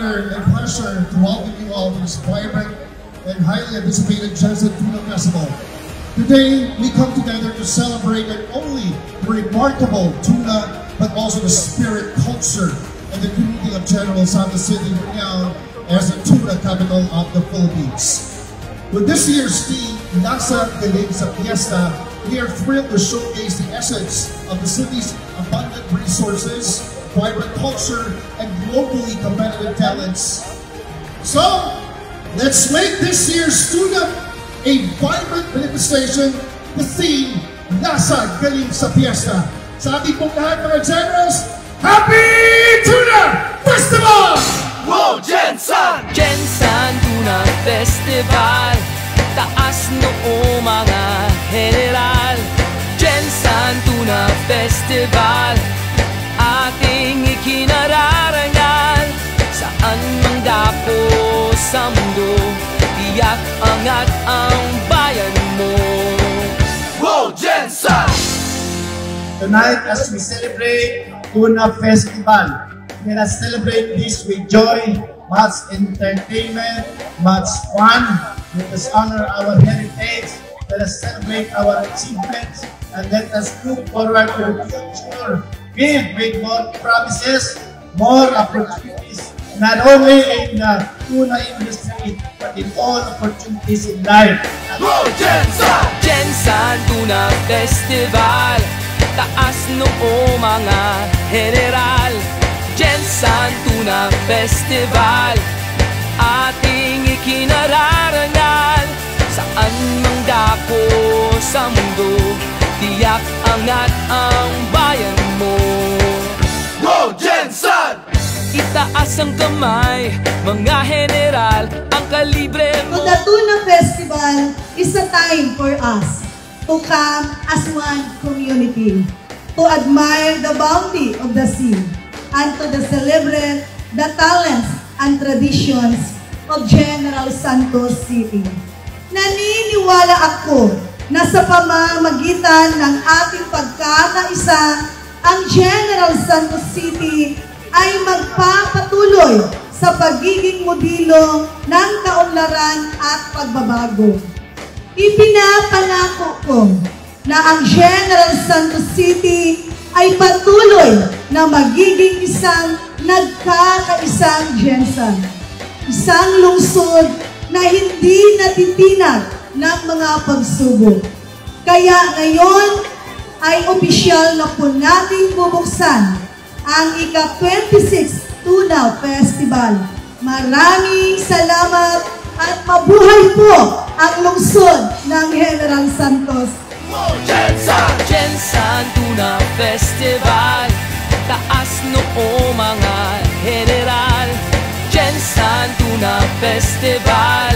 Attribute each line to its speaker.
Speaker 1: honor and pleasure to welcome you all to this vibrant and highly anticipated Jensen Tuna Festival. Today, we come together to celebrate not only the remarkable tuna, but also the spirit, culture, and the community of General Santos City, renowned as the tuna capital of the Philippines. With this year's theme, Lasa Galing sa Fiesta, we are thrilled to showcase the essence of the city's abundant resources, vibrant culture, and globally competitive talents. So, let's make this year's tuna a vibrant manifestation. The theme, Lasa Galing sa Fiesta. Sa ating pong lahat mga Generals, Happy Tuna Festival!
Speaker 2: Wow, Jensen! Jensen Tuna Festival, taas noo mga general. Jensen Tuna Festival, ating ikinararangal. Saan mang dako sa mundo, tiyak angat ang bayan mo. Wow, Jensen!
Speaker 3: Tonight, as we celebrate Tuna Festival, let us celebrate this with joy, much entertainment, much fun. Let us honor our heritage, let us celebrate our achievements, and let us look forward to the future with more promises, more opportunities, not only in the tuna industry, but in all opportunities in life.
Speaker 2: Wow, Jensen! Jensen Tuna Festival, taas noo mga general. Jensen Tuna Festival, ating ikinararangal. Saan mang dako sa mundo, tiyak angat ang bayan mo. Wow, Jensen! Itaas ang kamay, mga general, ang kalibre mo.
Speaker 4: The Tuna Festival is a time for us to come as one community, to admire the bounty of the sea, and to celebrate the talents and traditions of General Santos City. Naniniwala ako na sa pamamagitan ng ating pagkakaisa, ang General Santos City ay magpapatuloy sa pagiging modelo ng kaunlaran at pagbabago. Ipinapangako ko na ang General Santos City ay patuloy na magiging isang nagkakaisang Jensen. Isang lungsod na hindi natitinag ng mga pagsubok. Kaya ngayon ay opisyal na po nating bubuksan ang ika-26 Tuna Festival. Maraming salamat at mabuhay po ang lungsod ng General Santos.
Speaker 2: Jensen! Jensen Tuna Festival, taas noo mga general. Jensen Tuna Festival,